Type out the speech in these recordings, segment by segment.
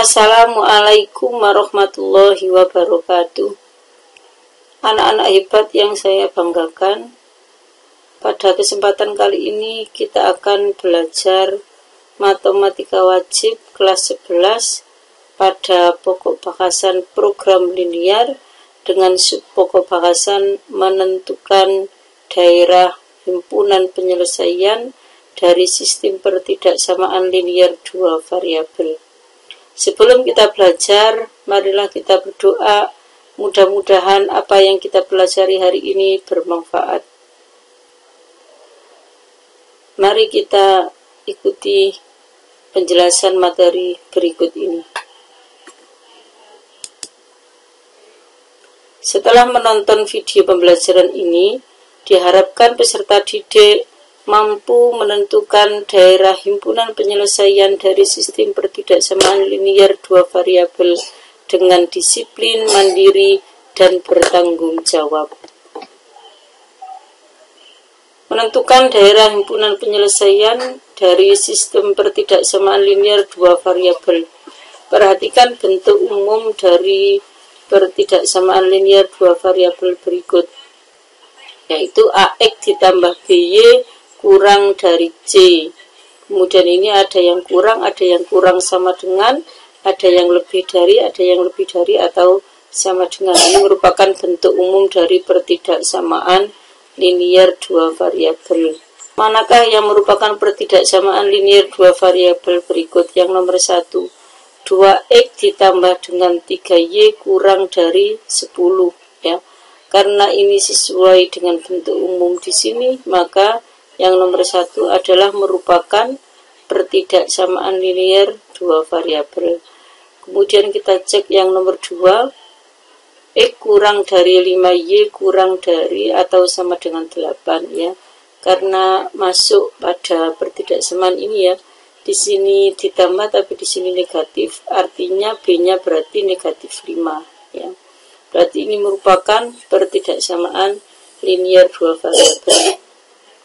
Assalamualaikum warahmatullahi wabarakatuh. Anak-anak hebat yang saya banggakan, pada kesempatan kali ini kita akan belajar matematika wajib kelas 11 pada pokok bahasan program linear dengan subpokok bahasan menentukan daerah himpunan penyelesaian dari sistem pertidaksamaan linear dua variabel. Sebelum kita belajar, marilah kita berdoa, mudah-mudahan apa yang kita pelajari hari ini bermanfaat. Mari kita ikuti penjelasan materi berikut ini. Setelah menonton video pembelajaran ini, diharapkan peserta didik mampu menentukan daerah himpunan penyelesaian dari sistem pertidaksamaan linear dua variabel dengan disiplin, mandiri, dan bertanggung jawab. Menentukan daerah himpunan penyelesaian dari sistem pertidaksamaan linear dua variabel. Perhatikan bentuk umum dari pertidaksamaan linear dua variabel berikut, yaitu AX ditambah BY kurang dari C. Kemudian ini ada yang kurang sama dengan, ada yang lebih dari, atau sama dengan. Ini merupakan bentuk umum dari pertidaksamaan linear dua variabel. Manakah yang merupakan pertidaksamaan linear dua variabel berikut? Yang nomor 1, 2x ditambah dengan 3y kurang dari 10, ya. Karena ini sesuai dengan bentuk umum di sini, maka yang nomor 1 adalah merupakan pertidaksamaan linear dua variabel. Kemudian kita cek yang nomor 2, x kurang dari 5y kurang dari atau sama dengan 8, ya. Karena masuk pada pertidaksamaan ini, ya. Di sini ditambah tapi di sini negatif, artinya b-nya berarti negatif 5, ya. Berarti ini merupakan pertidaksamaan linear dua variabel.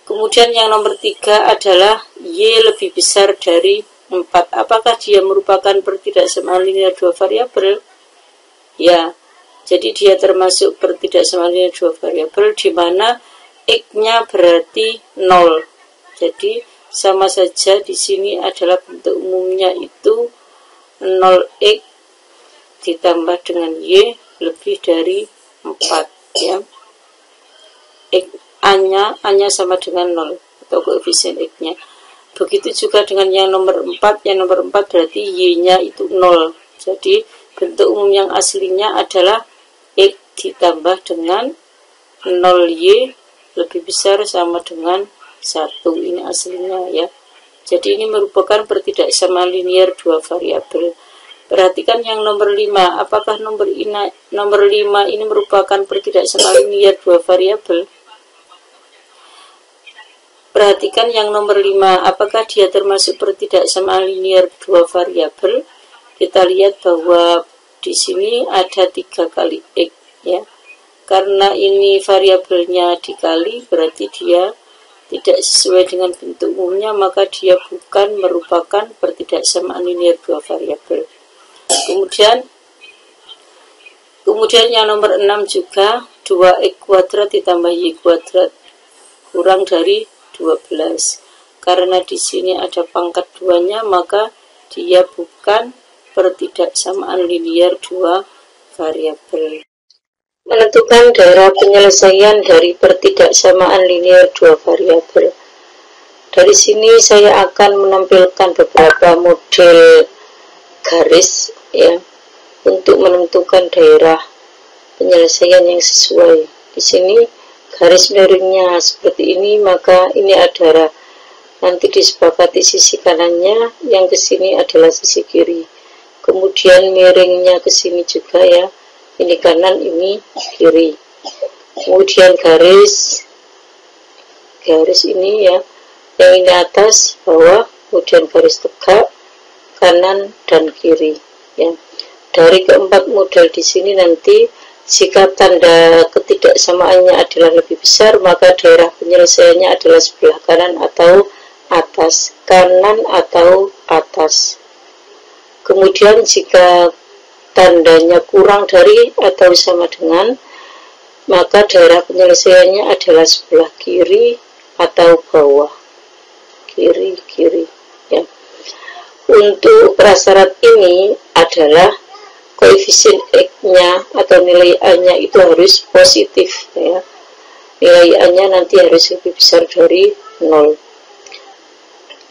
Kemudian yang nomor 3 adalah y lebih besar dari 4. Apakah dia merupakan pertidaksamaan linear dua variabel? Ya, jadi dia termasuk pertidaksamaan linear dua variabel di mana x-nya berarti 0. Jadi sama saja di sini adalah bentuk umumnya itu 0x ditambah dengan y lebih dari 4, ya. A-nya sama dengan 0 atau koefisien X-nya. Begitu juga dengan yang nomor 4. Yang nomor 4 berarti Y-nya itu 0. Jadi bentuk umum yang aslinya adalah X ditambah dengan 0Y lebih besar sama dengan 1. Ini aslinya, ya. Jadi ini merupakan pertidaksamaan linear dua variabel. Perhatikan yang nomor 5. Apakah nomor 5 ini merupakan pertidaksamaan linear dua variabel? Perhatikan yang nomor 5, apakah dia termasuk pertidaksamaan linear dua variabel? Kita lihat bahwa di sini ada 3 kali X, ya. Karena ini variabelnya dikali, berarti dia tidak sesuai dengan bentuk umumnya, maka dia bukan merupakan pertidaksamaan linear dua variabel. Kemudian yang nomor 6 juga 2x kuadrat ditambah y kuadrat kurang dari 12. Karena di sini ada pangkat 2-nya, maka dia bukan pertidaksamaan linear dua variabel. Menentukan daerah penyelesaian dari pertidaksamaan linear dua variabel. Dari sini saya akan menampilkan beberapa model garis, ya, untuk menentukan daerah penyelesaian yang sesuai. Di sini garis miringnya seperti ini, maka ini adalah nanti disepakati sisi kanannya, yang ke sini adalah sisi kiri. Kemudian miringnya ke sini juga, ya. Ini kanan, ini kiri. Kemudian garis ini, ya. Yang ini atas, bawah, kemudian garis tegak kanan dan kiri, ya. Dari keempat model di sini nanti jika tanda ketidaksamaannya adalah lebih besar, maka daerah penyelesaiannya adalah sebelah kanan atau atas, kanan atau atas. Kemudian jika tandanya kurang dari atau sama dengan, maka daerah penyelesaiannya adalah sebelah kiri atau bawah. Kiri ya. Untuk prasyarat ini adalah koefisien X-nya atau nilai A-nya itu harus positif ya. Nilai A-nya nanti harus lebih besar dari 0.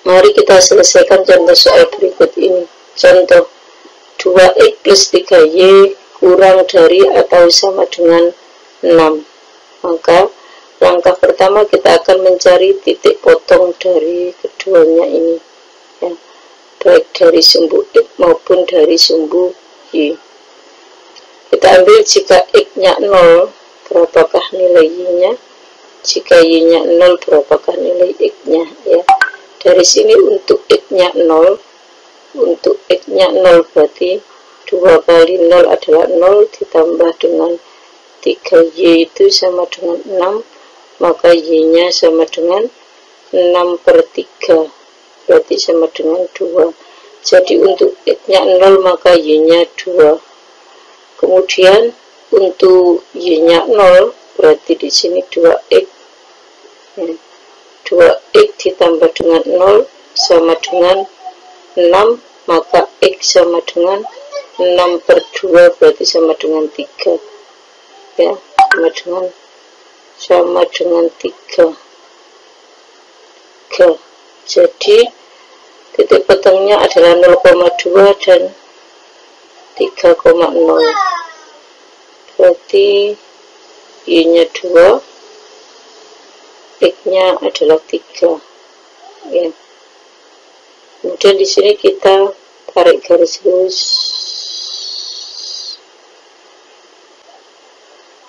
Mari kita selesaikan contoh soal berikut ini. Contoh 2X plus 3Y kurang dari atau sama dengan 6. Maka langkah pertama kita akan mencari titik potong dari keduanya ini ya. Baik dari sumbu X maupun dari sumbu Y. Kita ambil jika X-nya 0, berapakah nilai Y-nya? Jika Y-nya 0, berapakah nilai X-nya ya. Dari sini untuk X-nya 0, untuk X-nya 0 berarti 2 kali 0 adalah 0 ditambah dengan 3Y itu sama dengan 6, maka Y-nya sama dengan 6/3, berarti sama dengan 2. Jadi untuk X-nya 0 maka Y-nya 2. Kemudian untuk Y-nya 0 berarti di sini 2X. 2X ditambah dengan 0 sama dengan 6, maka X sama dengan 6/2 berarti sama dengan 3 ya, sama dengan 3. Jadi titik potongnya adalah 0,2 dan 3,0, berarti Y-nya 2, X-nya adalah 3 ya. Kemudian di sini kita tarik garis lurus.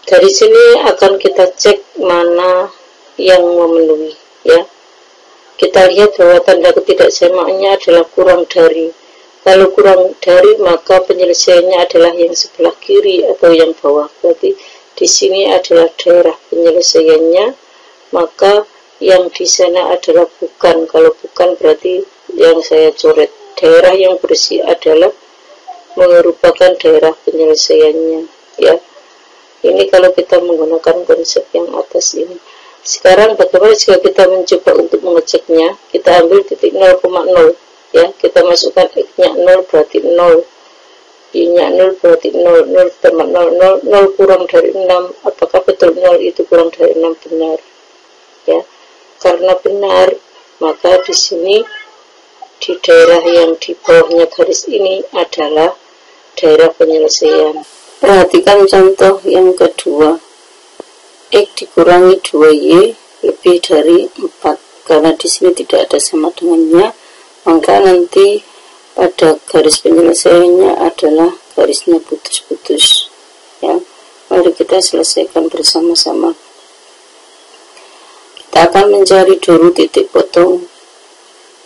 Dari sini akan kita cek mana yang memenuhi ya. Kita lihat bahwa tanda ketidaksamaannya adalah kurang dari. Kalau kurang dari maka penyelesaiannya adalah yang sebelah kiri atau yang bawah. Berarti di sini adalah daerah penyelesaiannya, maka yang di sana adalah bukan. Kalau bukan berarti yang saya coret. Daerah yang bersih adalah merupakan daerah penyelesaiannya ya. Ini kalau kita menggunakan konsep yang atas ini. Sekarang bagaimana jika kita mencoba untuk mengeceknya? Kita ambil titik 0,0 ya, kita masukkan X-nya 0 berarti 0, Y-nya 0 berarti 0, 0 tambah 0, 0 kurang dari 6. Apakah betul 0 itu kurang dari 6? Benar ya. Karena benar, maka di sini di daerah yang di bawahnya garis ini adalah daerah penyelesaian. Perhatikan contoh yang kedua. X dikurangi 2Y lebih dari 4. Karena di sini tidak ada sama dengannya, maka nanti pada garis penyelesaiannya adalah garisnya putus-putus ya. Mari kita selesaikan bersama-sama. Kita akan mencari dulu titik potong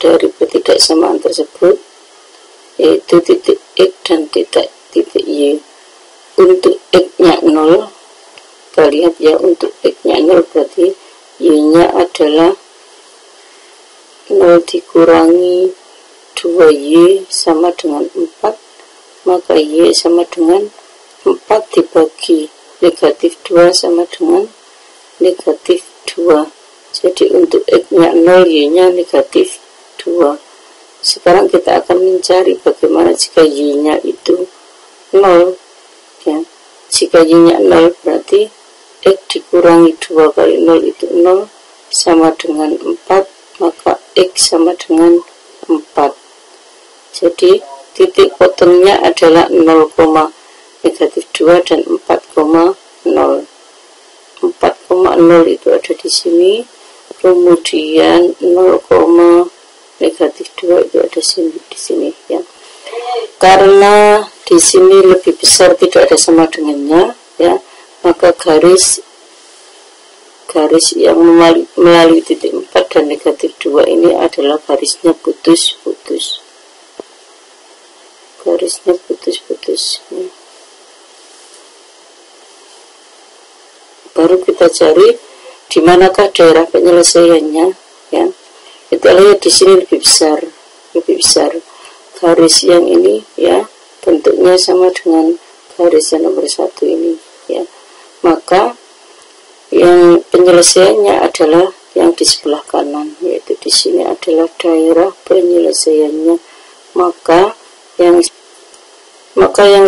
dari ketidaksamaan tersebut, yaitu titik X dan titik Y. Untuk X-nya 0, kita lihat ya, untuk X-nya 0 berarti Y-nya adalah 0 dikurangi 2Y sama dengan 4, maka Y sama dengan 4 dibagi negatif 2 sama dengan negatif 2. Jadi untuk X-nya 0, Y-nya negatif 2. Sekarang kita akan mencari bagaimana jika Y-nya itu 0 ya. Jika Y-nya 0 berarti X dikurangi 2 kali 0 itu 0 sama dengan 4, maka X sama dengan 4. Jadi titik potongnya adalah 0, negatif 2 dan 4,0. 4,0 itu ada di sini, kemudian 0, negatif 2 itu ada di sini ya. Karena di sini lebih besar, tidak ada sama dengannya ya, maka garis yang melalui titik 4 dan negatif 2 ini adalah garisnya putus-putus. Garisnya putus-putus ya. Baru kita cari di manakah daerah penyelesaiannya ya. Kita lihat di sini lebih besar. garis yang ini ya, bentuknya sama dengan garis yang nomor 1 ini ya. Maka yang penyelesaiannya adalah yang di sebelah kanan, yaitu di sini adalah daerah penyelesaiannya. Maka yang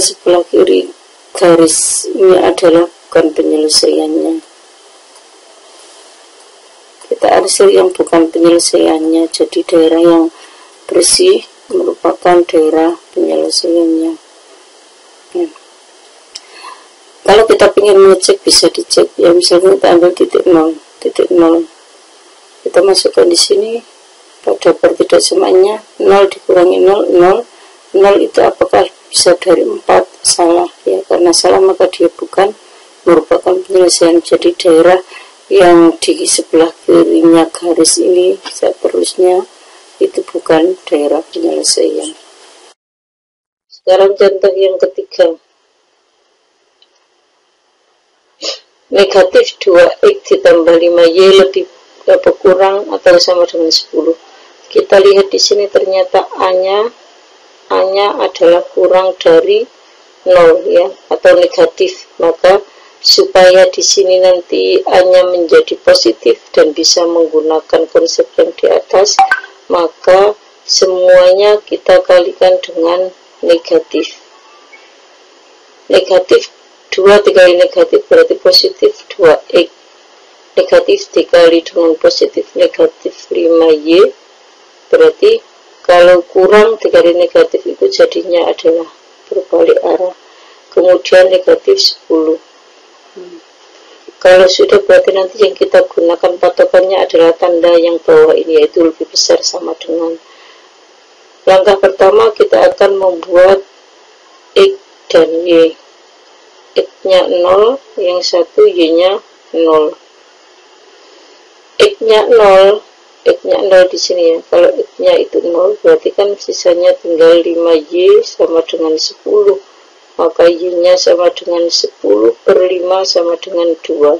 sebelah kiri garis ini adalah bukan penyelesaiannya. Kita arsir yang bukan penyelesaiannya, jadi daerah yang bersih merupakan daerah penyelesaiannya ya. Kalau kita ingin mengecek bisa dicek ya, misalnya kita ambil titik 0, kita masukkan di sini pada pertidaksamaannya 0 dikurangi 0, 0 itu apakah bisa dari 4? Salah ya, karena salah maka dia bukan merupakan penyelesaian. Jadi daerah yang di sebelah kirinya garis ini seterusnya itu bukan daerah penyelesaian. Sekarang contoh yang ketiga, negatif 2x ditambah 5y lebih kurang atau sama dengan 10. Kita lihat di sini ternyata A-nya adalah kurang dari 0 ya, atau negatif. Maka supaya di sini nanti A-nya menjadi positif dan bisa menggunakan konsep yang di atas, maka semuanya kita kalikan dengan negatif. Negatif 2 dikali negatif berarti positif 2x. Negatif dikali dengan positif negatif 5y, berarti kalau kurang dikali negatif itu jadinya adalah berbalik arah. Kemudian negatif 10. Kalau sudah berarti nanti yang kita gunakan patokannya adalah tanda yang bawah ini, yaitu lebih besar sama dengan. Langkah pertama kita akan membuat x dan y. X-nya 0, yang satu y-nya 0. X-nya 0 di sini ya. Kalau X-nya itu 0, berarti kan sisanya tinggal 5y sama dengan 10. Maka y-nya sama dengan 10 per 5 sama dengan 2.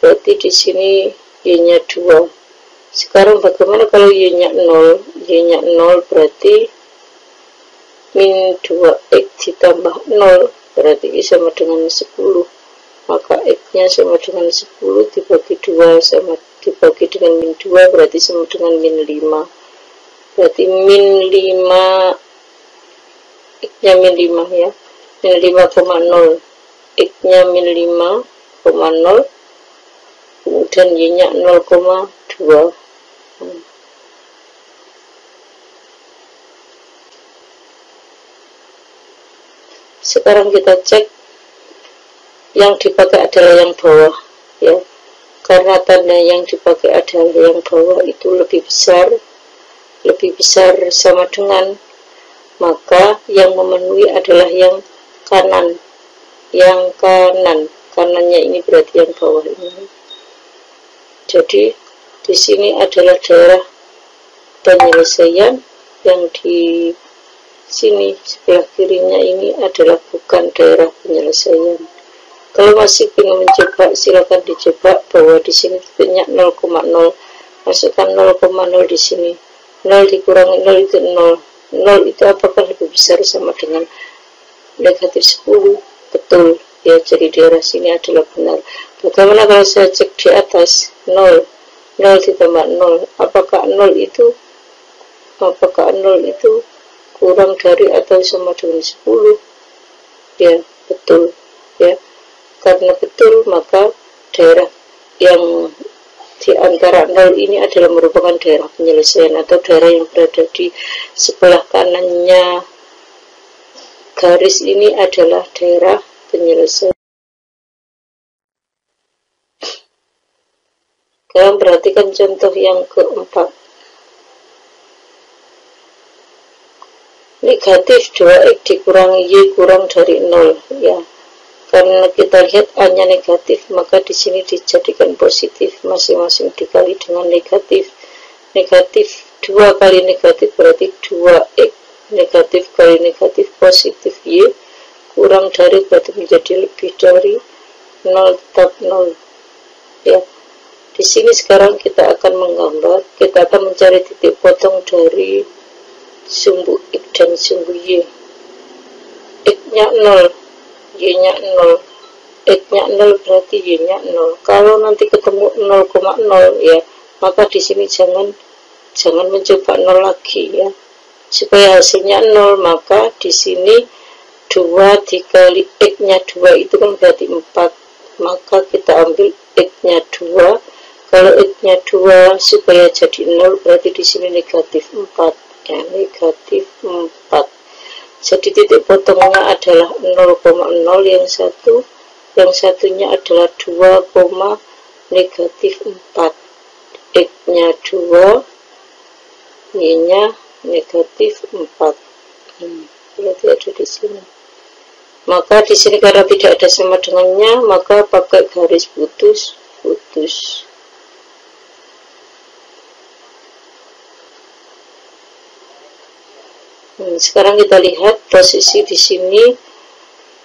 Berarti di sini y-nya 2. Sekarang bagaimana kalau y-nya 0? Y-nya 0 berarti min 2x ditambah 0, berarti y sama dengan 10. Maka x-nya sama dengan 10 dibagi 2 sama dibagi dengan min 2 berarti sama dengan min 5. Berarti min 5, x-nya min 5 ya, min 5,0, x-nya min 5,0, kemudian y-nya 0,2. Sekarang kita cek yang dipakai adalah yang bawah ya, karena tanda yang dipakai adalah yang bawah itu lebih besar sama dengan, maka yang memenuhi adalah yang kanan. Kanannya ini berarti yang bawah ini. Jadi di sini adalah daerah penyelesaian, yang di sini sebelah kirinya ini adalah bukan daerah penyelesaian. Kalau masih ingin menjebak, silakan dijebak bahwa di sini titiknya 0,0. Masukkan 0,0 di sini. 0 dikurangi 0 itu 0. 0 itu apakah lebih besar sama dengan negatif 10? Betul ya, jadi daerah sini adalah benar. Bagaimana kalau saya cek di atas? 0 ditambah 0, apakah 0 itu kurang dari atau sama dengan 10? Ya betul ya, karena betul maka daerah yang di antara 0 ini adalah merupakan daerah penyelesaian, atau daerah yang berada di sebelah kanannya garis ini adalah daerah penyelesaian. Kalian perhatikan contoh yang keempat. Negatif 2x dikurangi y kurang dari 0 ya. Karena kita lihat A-nya negatif, maka di sini dijadikan positif, masing-masing dikali dengan negatif. Negatif 2 kali negatif berarti 2x, negatif kali negatif positif y, kurang dari berarti menjadi lebih dari 0, tetap 0 ya. Di sini sekarang kita akan menggambar, kita akan mencari titik potong dari sumbu X dan sumbu Y. X-nya 0, Y-nya 0. X-nya 0 berarti Y-nya 0. Kalau nanti ketemu 0,0 ya, maka di sini jangan mencoba 0 lagi ya. Supaya hasilnya 0, maka di sini 2 dikali X-nya 2 itu kan berarti 4. Maka kita ambil X-nya 2. Kalau X-nya 2 supaya jadi 0 berarti di sini negatif 4 ya, negatif 4. Jadi titik potongnya adalah 0,0 yang satu, yang satunya adalah 2, negatif 4. X-nya 2, Y-nya negatif 4. Berarti ada di sini. Maka di sini karena tidak ada sama dengannya, maka pakai garis putus. Sekarang kita lihat posisi di sini,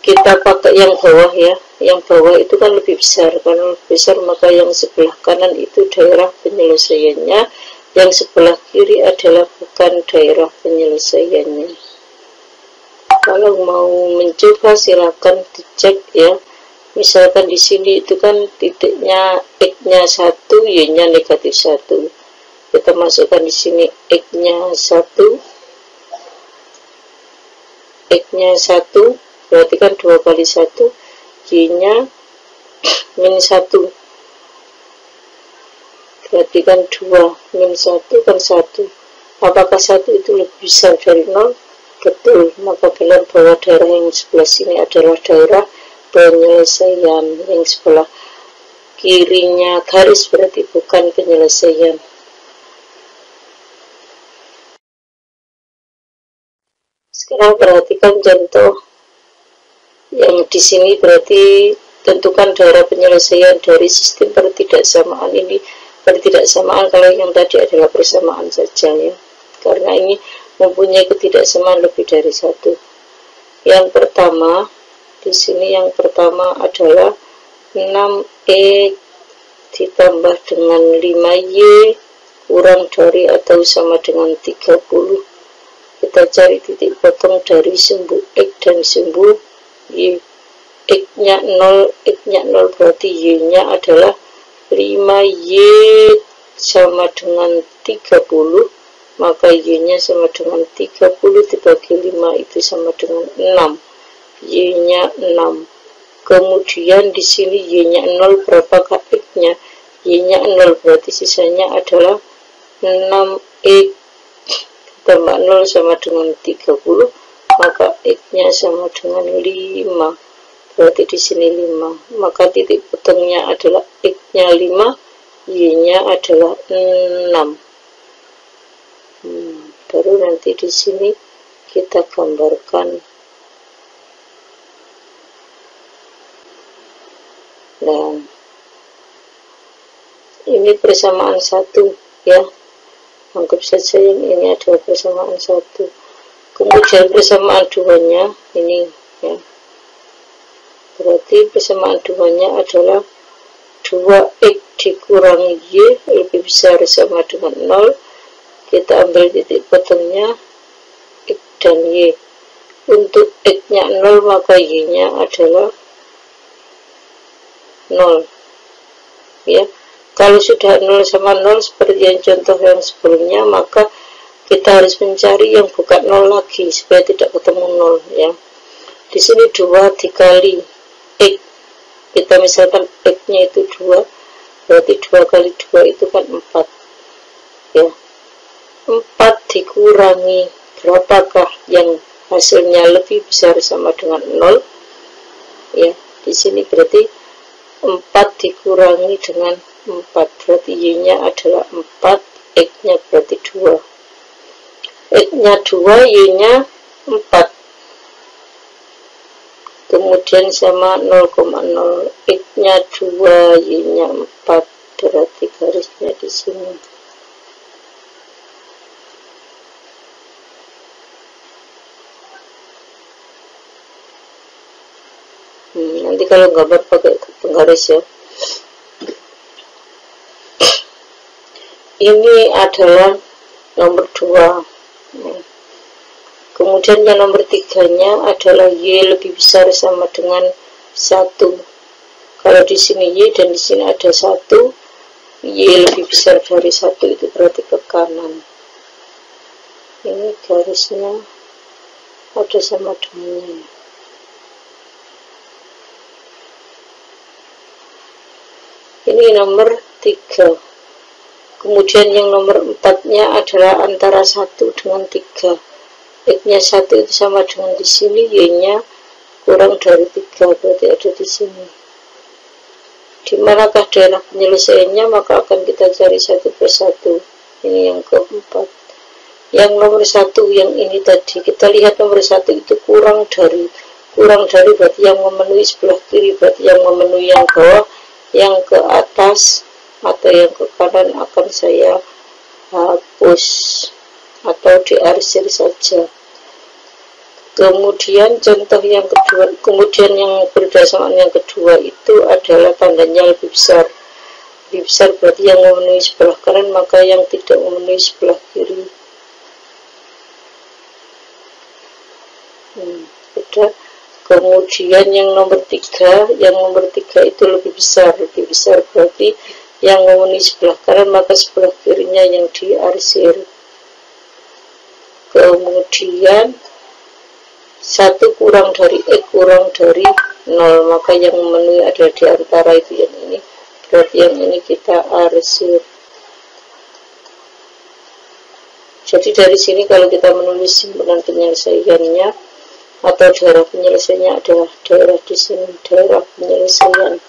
kita pakai yang bawah ya. Yang bawah itu kan lebih besar, karena lebih besar maka yang sebelah kanan itu daerah penyelesaiannya, yang sebelah kiri adalah bukan daerah penyelesaiannya. Kalau mau mencoba silakan dicek ya. Misalkan di sini itu kan titiknya X-nya 1, Y-nya negatif 1. Kita masukkan di sini X-nya 1. X-nya 1 berarti kan 2 kali 1, Y-nya min 1 berarti kan 2, min 1 kan 1. Apakah 1 itu lebih besar dari 0? Betul, maka benar bahwa daerah yang sebelah sini adalah daerah penyelesaian. Yang sebelah kirinya garis berarti bukan penyelesaian. Sekarang perhatikan contoh yang di sini, berarti tentukan daerah penyelesaian dari sistem pertidaksamaan ini. Pertidaksamaan kalau yang tadi adalah persamaan saja ya, karena ini mempunyai ketidaksamaan lebih dari 1. Yang pertama di sini, yang pertama adalah 6E ditambah dengan 5Y kurang dari atau sama dengan 30. Kita cari titik potong dari sumbu X dan sumbu Y. X-nya 0, X-nya 0 berarti Y-nya adalah 5Y sama dengan 30. Maka Y-nya sama dengan 30 dibagi 5 itu sama dengan 6. Y-nya 6. Kemudian di sini Y-nya 0, berapakah X-nya? Y-nya 0 berarti sisanya adalah 6X tambah 0 sama dengan 30. Maka X-nya sama dengan 5. Berarti di sini 5. Maka titik potongnya adalah X-nya 5, Y-nya adalah 6. Baru nanti di sini kita gambarkan. Nah, ini persamaan 1 ya. Anggap saja yang ini adalah persamaan 1. Kemudian persamaan 2-nya ini ya. Berarti persamaan 2-nya adalah 2X dikurangi Y lebih besar sama dengan 0. Kita ambil titik potongnya X dan Y. Untuk X-nya 0 maka Y-nya adalah 0 ya. Kalau sudah 0 sama 0 seperti yang contoh yang sebelumnya, maka kita harus mencari yang bukan 0 lagi supaya tidak ketemu 0 ya. Di sini 2 dikali X, kita misalkan X-nya itu 2, berarti 2 kali 2 itu kan 4 ya. 4 dikurangi berapakah yang hasilnya lebih besar sama dengan 0 ya. Di sini berarti 4 dikurangi dengan 4 berarti Y-nya adalah 4, X-nya berarti 2. X-nya 2, Y-nya 4. Kemudian sama 0,0, X-nya 2, Y-nya 4. Berarti garisnya di sini. Nanti kalau gambar pakai penggaris ya. Ini adalah nomor 2. Kemudian yang nomor 3-nya adalah Y lebih besar sama dengan 1. Kalau di sini Y dan di sini ada 1, Y lebih besar dari 1, itu berarti ke kanan. Ini garisnya ada sama dengannya. Ini nomor 3. Kemudian yang nomor 4-nya adalah antara 1 dengan 3. X-nya 1 itu sama dengan di sini, Y-nya kurang dari 3, berarti ada di sini. Di manakah daerah penyelesaiannya, maka akan kita cari satu persatu. Ini yang keempat. Yang nomor 1 yang ini tadi, kita lihat nomor 1 itu kurang dari berarti yang memenuhi sebelah kiri, berarti yang memenuhi yang bawah. Yang ke atas atau yang ke kanan akan saya hapus atau diarsir saja. Kemudian contoh yang kedua, kemudian yang berdasarkan yang kedua itu adalah tandanya lebih besar. Lebih besar berarti yang memenuhi sebelah kanan, maka yang tidak memenuhi sebelah kiri. Sudah. Kemudian yang nomor 3, itu lebih besar berarti yang memenuhi sebelah kanan, maka sebelah kirinya yang diarsir. Kemudian 1 kurang dari X kurang dari 0, maka yang memenuhi ada di antara itu yang ini, berarti yang ini kita arsir. Jadi dari sini kalau kita menulis simpulan penyelesaiannya atau daerah penyelesaiannya adalah daerah di sini, daerah penyelesaian.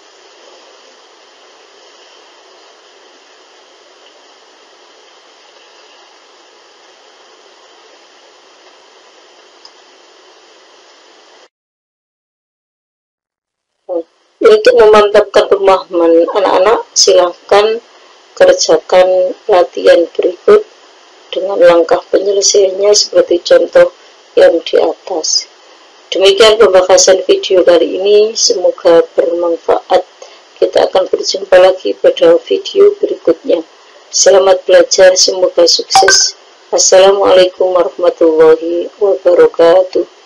Untuk memantapkan pemahaman anak-anak, silahkan kerjakan latihan berikut dengan langkah penyelesaiannya seperti contoh yang di atas. Demikian pembahasan video kali ini, semoga bermanfaat. Kita akan berjumpa lagi pada video berikutnya. Selamat belajar, semoga sukses. Assalamualaikum warahmatullahi wabarakatuh.